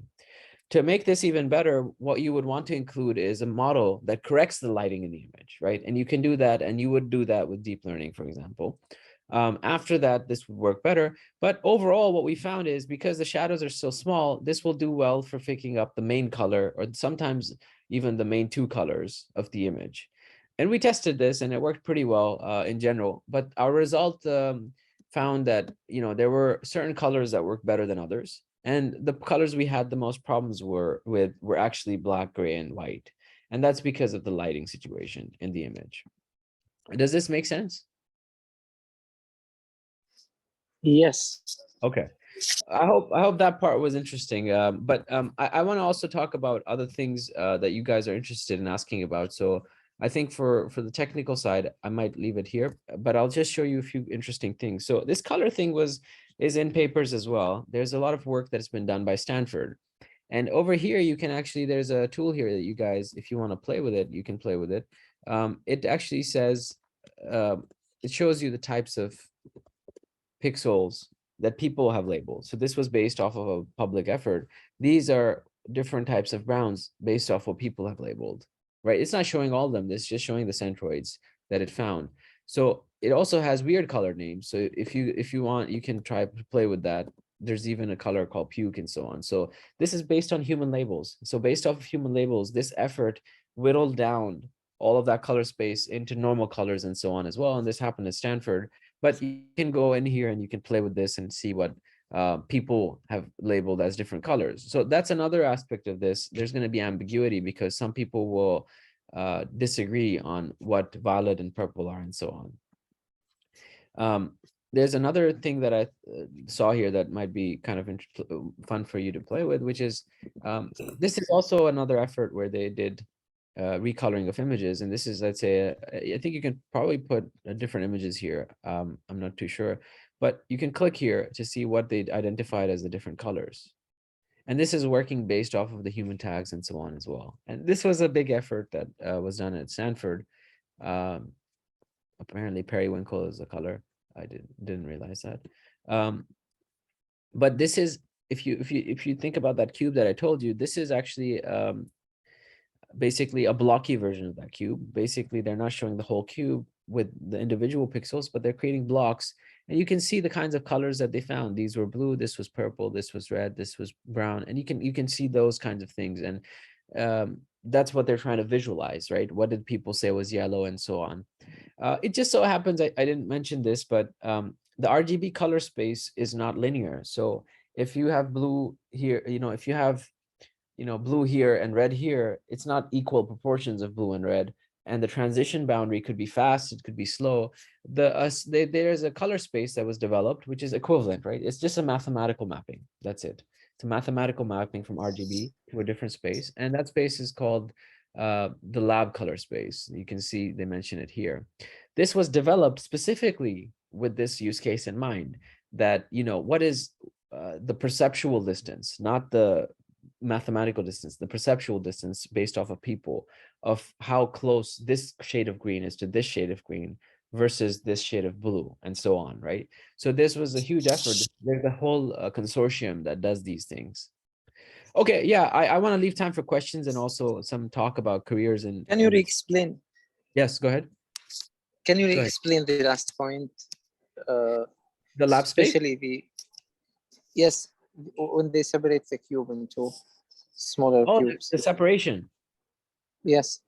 To make this even better, what you would want to include is a model that corrects the lighting in the image, right? And you can do that, and you would do that with deep learning, for example. After that, this would work better. But overall, what we found is because the shadows are still small, this will do well for picking up the main color, or sometimes even the main two colors of the image. And we tested this, and it worked pretty well in general. But our result found that there were certain colors that worked better than others. And the colors we had the most problems were actually black, gray, and white. And that's because of the lighting situation in the image. Does this make sense? Yes. Okay. I hope that part was interesting. But I want to also talk about other things that you guys are interested in asking about. So I think for the technical side, I might leave it here, but I'll just show you a few interesting things. So this color thing is in papers as well. There's a lot of work that's been done by Stanford. And over here, you can actually, there's a tool here that you guys, if you want to play with it, you can play with it. It actually says, it shows you the types of pixels that people have labeled. So this was based off of a public effort. These are different types of browns based off what people have labeled, right? It's not showing all of them. It's just showing the centroids that it found. So it also has weird color names. So if you want, you can try to play with that. There's even a color called puke and so on. So this is based on human labels. So based off of human labels, this effort whittled down all of that color space into normal colors and so on as well. And this happened at Stanford. But you can go in here and you can play with this and see what people have labeled as different colors. So that's another aspect of this. There's going to be ambiguity because some people will disagree on what violet and purple are and so on. There's another thing that I saw here that might be kind of fun for you to play with, which is this is also another effort where they did recoloring of images. And this is, let's say, I think you can probably put different images here. I'm not too sure, but you can click here to see what they identified as the different colors. And this is working based off of the human tags and so on as well. And this was a big effort that was done at Stanford. Apparently periwinkle is a color. I didn't realize that. But this is, if you think about that cube that I told you, this is actually basically a blocky version of that cube. Basically, they're not showing the whole cube with the individual pixels, but they're creating blocks. And you can see the kinds of colors that they found. These were blue, this was purple, this was red, this was brown. And you can see those kinds of things. And that's what they're trying to visualize, right? What did people say was yellow and so on? It just so happens, I didn't mention this, but the RGB color space is not linear. So if you have blue here, if you have, blue here and red here, it's not equal proportions of blue and red. And the transition boundary could be fast, it could be slow. There's a color space that was developed, which is equivalent, right? It's just a mathematical mapping. That's it. It's a mathematical mapping from RGB to a different space. And that space is called the lab color space. You can see they mention it here. This was developed specifically with this use case in mind, that, what is the perceptual distance, not the mathematical distance, the perceptual distance based off of people, of how close this shade of green is to this shade of green versus this shade of blue, and so on, right? So this was a huge effort. There's a whole consortium that does these things. Okay, yeah, I want to leave time for questions and also some talk about careers. And Can you re-explain? Yes, go ahead. Can you Go ahead. re-explain the last point? The lab space? Especially yes, when they separate the cube into smaller cubes. The separation. Yes.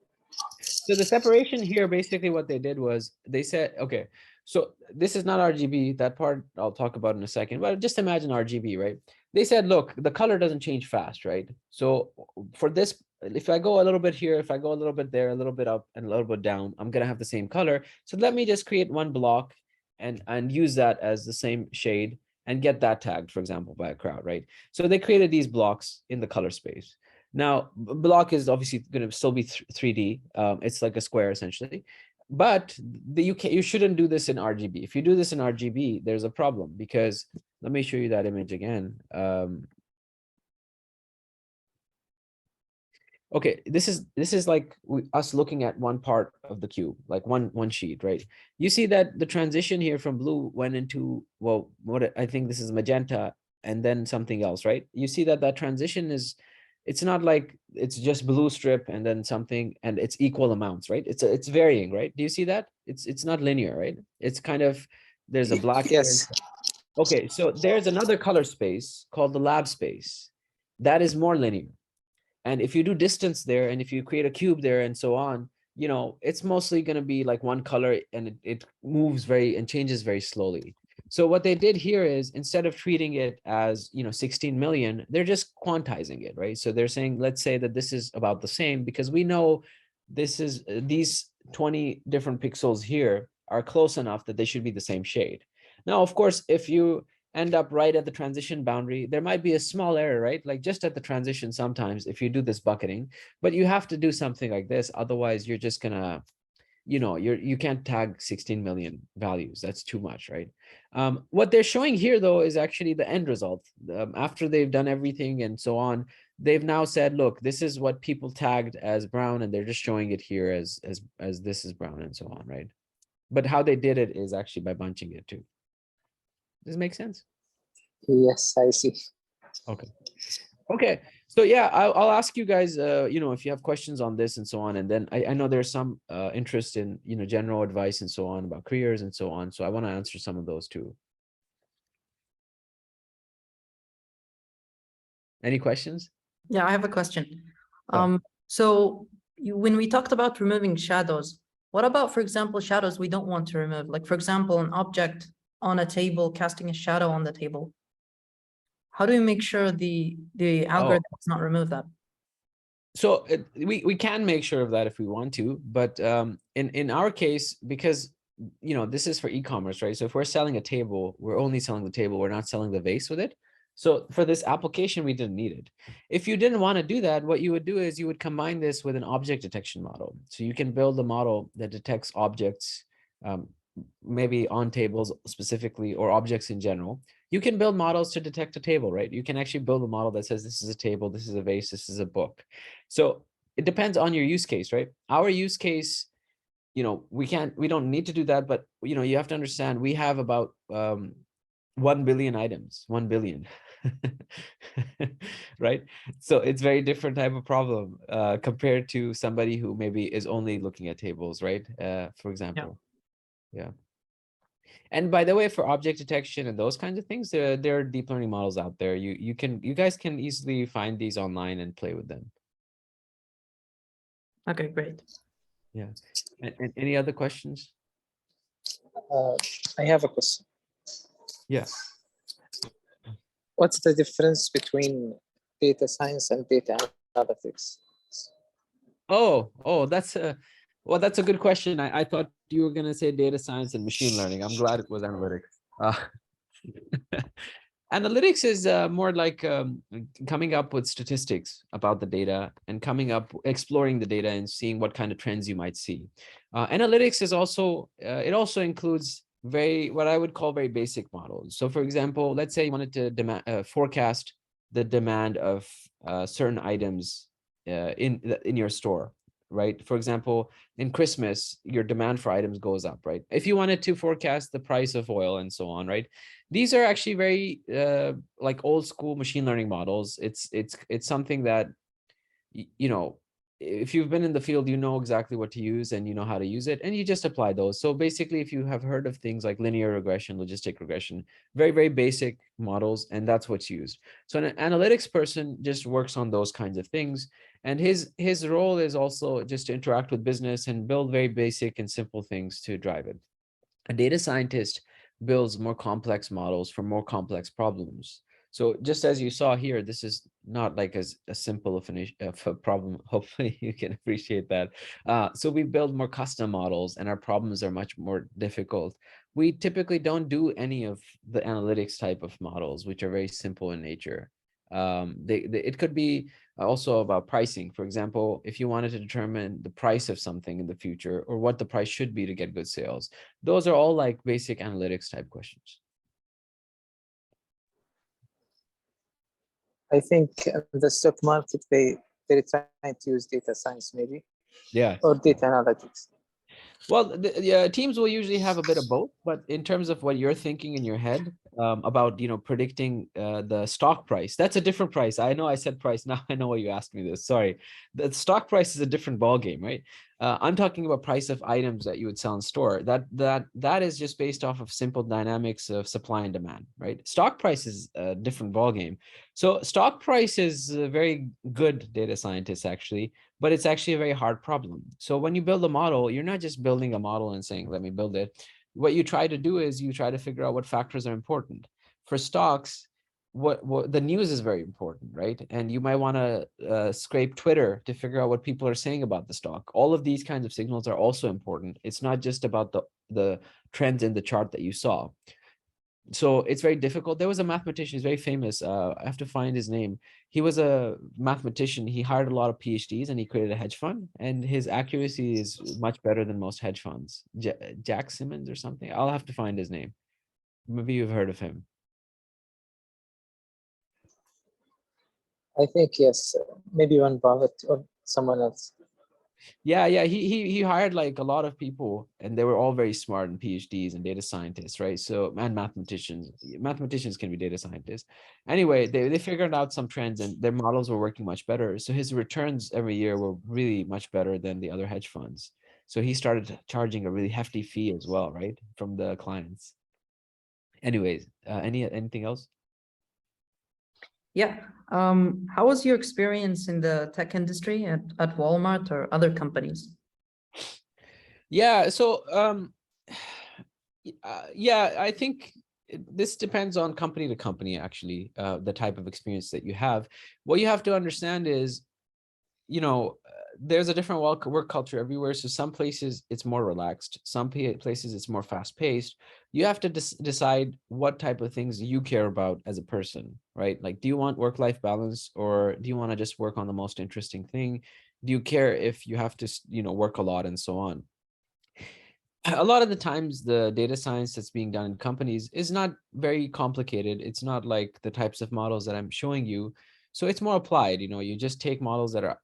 So the separation here, basically what they did was they said, okay, so this is not RGB. That part I'll talk about in a second, but just imagine RGB, right? They said, look, the color doesn't change fast, right? So for this, if I go a little bit here, if I go a little bit there, a little bit up and a little bit down, I'm going to have the same color. So let me just create one block and use that as the same shade and get that tagged, for example, by a crowd, right? So they created these blocks in the color space. Now, block is obviously going to still be 3D. It's like a square essentially, but you shouldn't do this in RGB. If you do this in RGB, there's a problem, because let me show you that image again. Okay, this is like us looking at one part of the cube, like one sheet, right? You see that the transition here from blue went into, well, what I think this is magenta and then something else, right? You see that transition is, it's not like it's just blue strip and then something and it's equal amounts, right? It's varying, right? Do you see that? It's not linear, right? It's kind of, there's a black. Yes. Okay, so there's another color space called the lab space that is more linear. And if you do distance there, and if you create a cube there and so on, it's mostly going to be like one color, and it moves and changes very slowly. So what they did here is, instead of treating it as, 16 million, they're just quantizing it, right? So they're saying, let's say that this is about the same, because we know this is, these 20 different pixels here are close enough that they should be the same shade. Now, of course, if you end up right at the transition boundary, there might be a small error, right? Like just at the transition sometimes, if you do this bucketing, but you have to do something like this. Otherwise, you're just gonna, you can't tag 16 million values. That's too much, right? What they're showing here, though, is actually the end result. After they've done everything and so on, they've now said, look, this is what people tagged as brown, and they're just showing it here as this is brown and so on, right? But how they did it is actually by bunching it too. Does it make sense? Yes, I see. Okay. So yeah, I'll ask you guys, if you have questions on this and so on. And then I know there's some interest in, general advice and so on about careers and so on. So I want to answer some of those too. Any questions? Yeah, I have a question. Yeah. So when we talked about removing shadows, what about, for example, shadows we don't want to remove? Like, for example, an object on a table casting a shadow on the table. How do we make sure the algorithm does not remove that? So we can make sure of that if we want to, but in our case, because this is for e-commerce, right? So if we're selling a table, we're only selling the table, we're not selling the vase with it. So for this application, we didn't need it. If you didn't want to do that, what you would do is you would combine this with an object detection model. So you can build a model that detects objects maybe on tables specifically or objects in general, you can build models to detect a table, right? You can actually build a model that says this is a table, this is a vase, this is a book. So it depends on your use case, right? Our use case, we don't need to do that, but you have to understand we have about 1 billion items, 1 billion, right? So it's very different type of problem compared to somebody who maybe is only looking at tables, right? For example. Yeah. And by the way, for object detection and those kinds of things, there are deep learning models out there. You guys can easily find these online and play with them. Okay, great. Yeah. And any other questions? I have a question. Yeah. What's the difference between data science and data analytics? Oh, that's a good question. I thought you were gonna say data science and machine learning. I'm glad it was analytics. Analytics is more like coming up with statistics about the data and exploring the data and seeing what kind of trends you might see. Analytics is also, it also includes what I would call very basic models. So for example, let's say you wanted to forecast the demand of certain items in your store, right? For example, in Christmas, your demand for items goes up, right? If you wanted to forecast the price of oil and so on, right? These are actually very like old school machine learning models. It's something that, if you've been in the field, you know exactly what to use and you know how to use it, and you just apply those. So basically, if you have heard of things like linear regression, logistic regression, very, very basic models, and that's what's used. So an analytics person just works on those kinds of things. And his role is also just to interact with business and build very basic and simple things to drive it. A data scientist builds more complex models for more complex problems. So just as you saw here, this is not like as a simple of a problem. Hopefully you can appreciate that. So we build more custom models and our problems are much more difficult. We typically don't do any of the analytics type of models, which are very simple in nature. It could be also about pricing. For example, if you wanted to determine the price of something in the future or what the price should be to get good sales, those are all like basic analytics type questions. I think the stock market, they're trying to use data science maybe, Yeah. or data analytics. Well, teams will usually have a bit of both, but in terms of what you're thinking in your head about, predicting the stock price, that's a different price. I know I said price. Now I know why you asked me this. Sorry. The stock price is a different ball game, right? I'm talking about price of items that you would sell in store. That is just based off of simple dynamics of supply and demand, right? Stock price is a different ball game. So stock price is a very good data scientist, actually, but it's actually a very hard problem. So when you build a model, you're not just building a model and saying, let me build it. What you try to do is you try to figure out what factors are important. For stocks, what the news is very important, right? And you might want to scrape Twitter to figure out what people are saying about the stock. All of these kinds of signals are also important. It's not just about the trends in the chart that you saw. So it's very difficult. There was a mathematician, he's very famous. I have to find his name. He was a mathematician. He hired a lot of PhDs and he created a hedge fund, and his accuracy is much better than most hedge funds. Jack Simmons or something. I'll have to find his name. Maybe you've heard of him. I think yes, maybe Warren Buffett or someone else. Yeah, he hired like a lot of people, and they were all very smart and PhDs and data scientists, right? So, and mathematicians. Mathematicians can be data scientists. Anyway, they figured out some trends and their models were working much better. So his returns every year were really much better than the other hedge funds. So he started charging a really hefty fee as well, right, from the clients. Anyways, anything else? Yeah. How was your experience in the tech industry at Walmart or other companies? Yeah, so yeah, I think this depends on company to company, actually, the type of experience that you have. What you have to understand is, there's a different work culture everywhere. So some places it's more relaxed, some places it's more fast paced. You have to decide what type of things you care about as a person, right? Like, do you want work-life balance, or do you want to just work on the most interesting thing? Do you care if you have to, work a lot and so on? a lot of the times the data science that's being done in companies is not very complicated. It's not like the types of models that I'm showing you. So it's more applied, you just take models that are,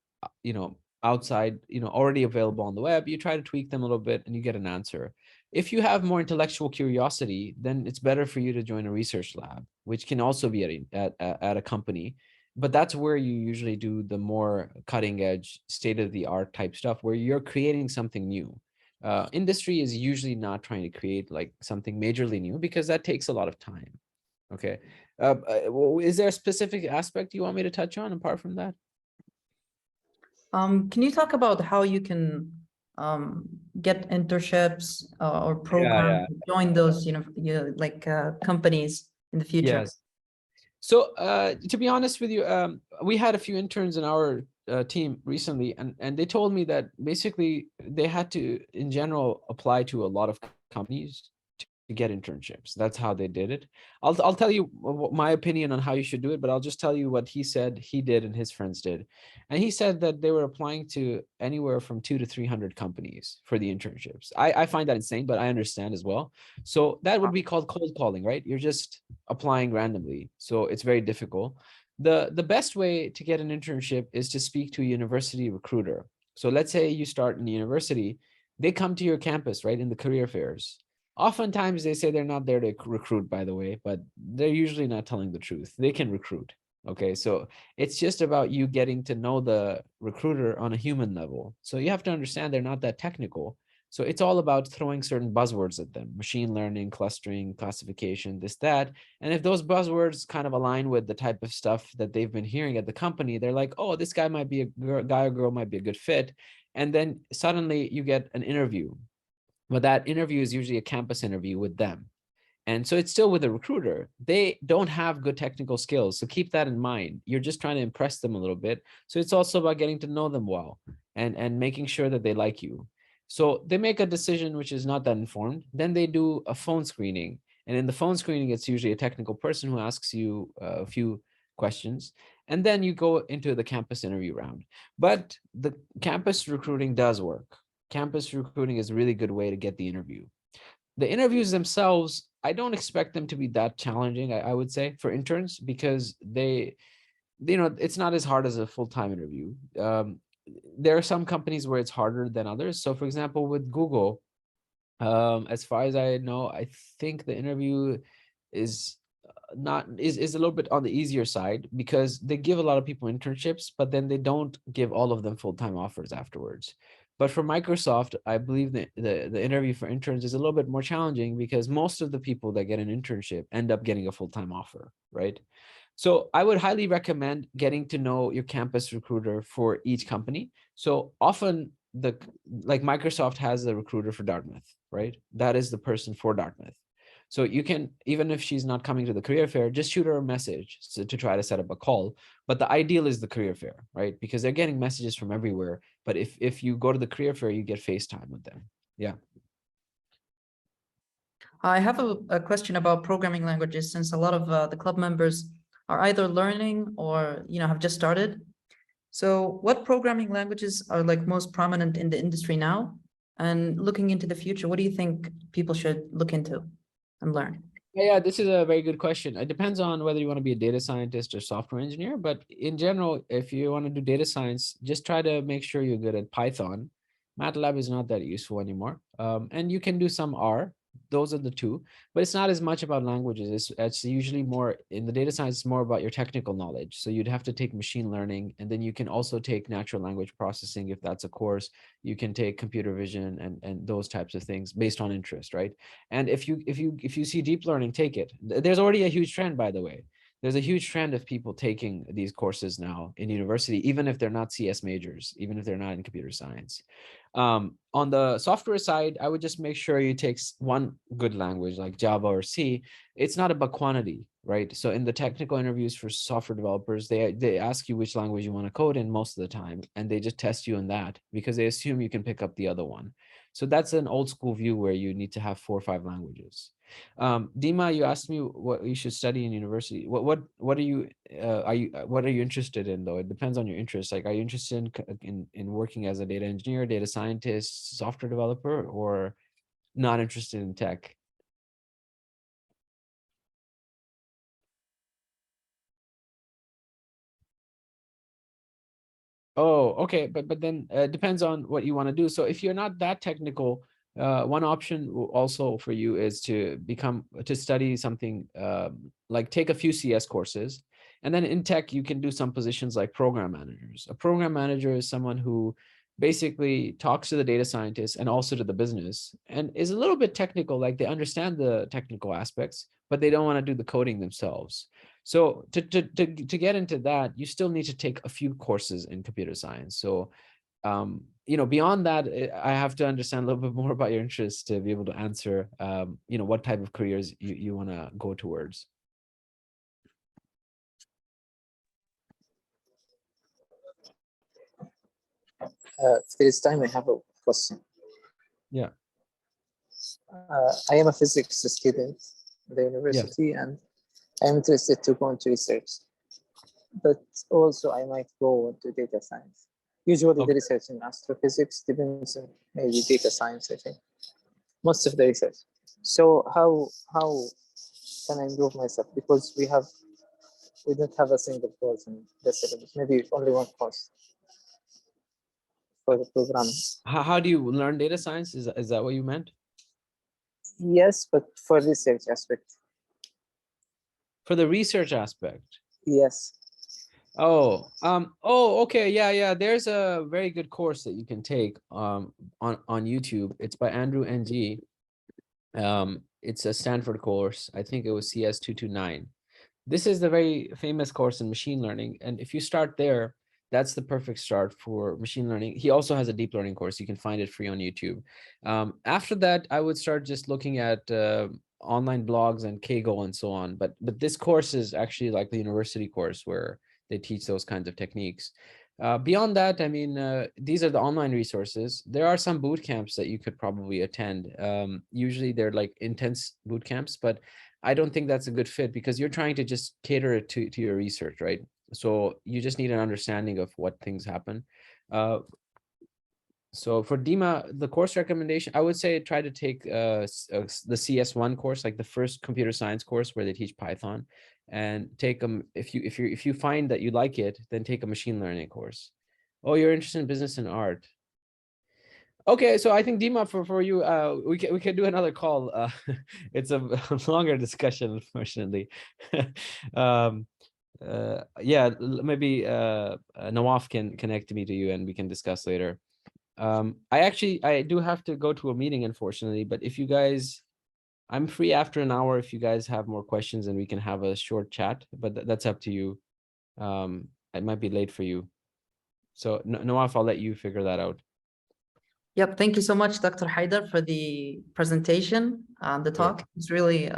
outside, already available on the web, you try to tweak them a little bit and you get an answer. If you have more intellectual curiosity, then it's better for you to join a research lab, which can also be at a company. But that's where you usually do the more cutting edge, state of the art type stuff where you're creating something new. Industry is usually not trying to create like something majorly new because that takes a lot of time. Okay. Is there a specific aspect you want me to touch on apart from that? Can you talk about how you can get internships or programs, join those, companies in the future? Yes. So to be honest with you, we had a few interns in our team recently, and they told me that basically they had to, in general, apply to a lot of companies to get internships. That's how they did it. I'll tell you my opinion on how you should do it, but I'll just tell you what he said he did and his friends did. And he said that they were applying to anywhere from 200 to 300 companies for the internships. I find that insane, but I understand as well. So that would be called cold calling, right? You're just applying randomly. So it's very difficult. The best way to get an internship is to speak to a university recruiter. So let's say you start in the university, they come to your campus, right, in the career fairs. Oftentimes they say they're not there to recruit, by the way, but they're usually not telling the truth. They can recruit. Okay, so it's just about you getting to know the recruiter on a human level. So you have to understand they're not that technical. So it's all about throwing certain buzzwords at them: machine learning, clustering, classification, this, that. And if those buzzwords kind of align with the type of stuff that they've been hearing at the company, they're like, oh, this guy might be guy or girl might be a good fit. And then suddenly you get an interview. But that interview is usually a campus interview with them. And so it's still with a recruiter. They don't have good technical skills. So keep that in mind. You're just trying to impress them a little bit. So it's also about getting to know them well and making sure that they like you. So they make a decision which is not that informed. Then they do a phone screening. And in the phone screening, it's usually a technical person who asks you a few questions. And then you go into the campus interview round. But the campus recruiting does work. Campus recruiting is a really good way to get the interview. The interviews themselves, I don't expect them to be that challenging, I would say, for interns, because it's not as hard as a full-time interview. There are some companies where it's harder than others. So for example, with Google, as far as I know, I think the interview is is a little bit on the easier side because they give a lot of people internships, but then they don't give all of them full-time offers afterwards. But for Microsoft, I believe that the interview for interns is a little bit more challenging because most of the people that get an internship end up getting a full-time offer, right? So I would highly recommend getting to know your campus recruiter for each company. So often like Microsoft has a recruiter for Dartmouth, right? That is the person for Dartmouth. So you can, even if she's not coming to the career fair, just shoot her a message to try to set up a call. But the ideal is the career fair, right? Because they're getting messages from everywhere. But if you go to the career fair, you get FaceTime with them. Yeah. I have a question about programming languages, since a lot of the club members are either learning or, have just started. So what programming languages are like most prominent in the industry now? And looking into the future, what do you think people should look into and learn? Yeah, this is a very good question. It depends on whether you want to be a data scientist or software engineer. But in general, if you want to do data science, just try to make sure you're good at Python. MATLAB is not that useful anymore. And you can do some R. Those are the two, but it's not as much about languages. It's usually more in the data science, it's more about your technical knowledge. So you'd have to take machine learning, and then you can also take natural language processing if that's a course. You can take computer vision and those types of things based on interest, right? And if you see deep learning, take it. There's already a huge trend, by the way. There's a huge trend of people taking these courses now in university, even if they're not CS majors, even if they're not in computer science. On the software side, I would just make sure you take one good language like Java or C. It's not about quantity, right? So in the technical interviews for software developers, they ask you which language you want to code in most of the time, and they just test you in that because they assume you can pick up the other one. So that's an old school view where you need to have 4 or 5 languages. Dima, you asked me what you should study in university. What are you interested in though? It depends on your interest. Like, are you interested in working as a data engineer, data scientist, software developer, or not interested in tech? Oh, okay, but then it depends on what you want to do. So if you're not that technical, one option also for you is to study something like take a few CS courses, and then in tech you can do some positions like program managers. A program manager is someone who basically talks to the data scientists and also to the business, and is a little bit technical, like they understand the technical aspects, but they don't want to do the coding themselves. So to get into that, you still need to take a few courses in computer science. So, beyond that, I have to understand a little bit more about your interests to be able to answer, what type of careers you want to go towards. If there is time, I have a question. Yeah. I am a physics student at the university, and I'm interested to go into research. But also, I might go into data science. Usually, the research in astrophysics depends on maybe data science, I think. Most of the research. So how can I improve myself? Because we don't have a single course in the syllabus, maybe only one course for the program. How do you learn data science? Is that what you meant? Yes, but for research aspect. For the research aspect? Yes. Oh, okay, yeah. There's a very good course that you can take on YouTube. It's by Andrew NG. It's a Stanford course. I think it was CS 229. This is the very famous course in machine learning, and if you start there, that's the perfect start for machine learning. He also has a deep learning course. You can find it free on YouTube. After that, I would start just looking at online blogs and Kaggle and so on. But this course is actually like the university course where they teach those kinds of techniques. Beyond that, I mean, these are the online resources. There are some boot camps that you could probably attend. Usually they're like intense boot camps, but I don't think that's a good fit because you're trying to just cater it to your research, right? So you just need an understanding of what things happen. So for Dima, the course recommendation, I would say try to take the CS1 course, like the first computer science course where they teach Python, and take them. If you find that you like it, then take a machine learning course. Oh, you're interested in business and art. Okay, so I think Dima, for you, we can do another call. It's a longer discussion, unfortunately. Yeah, maybe Nawaf can connect me to you and we can discuss later. I do have to go to a meeting, unfortunately, but if you guys, I'm free after an hour if you guys have more questions and we can have a short chat, but that's up to you. It might be late for you. So Nawaf, I'll let you figure that out. Yep. Thank you so much, Dr. Haider, for the presentation. The talk is really,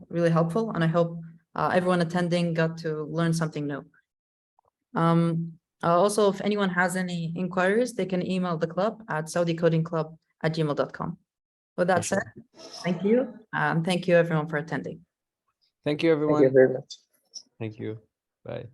really helpful. And I hope everyone attending got to learn something new. Also, if anyone has any inquiries, they can email the club at saudicodingclub@gmail.com. With that said, thank you. Thank you everyone for attending. Thank you, everyone. Thank you very much. Thank you. Bye.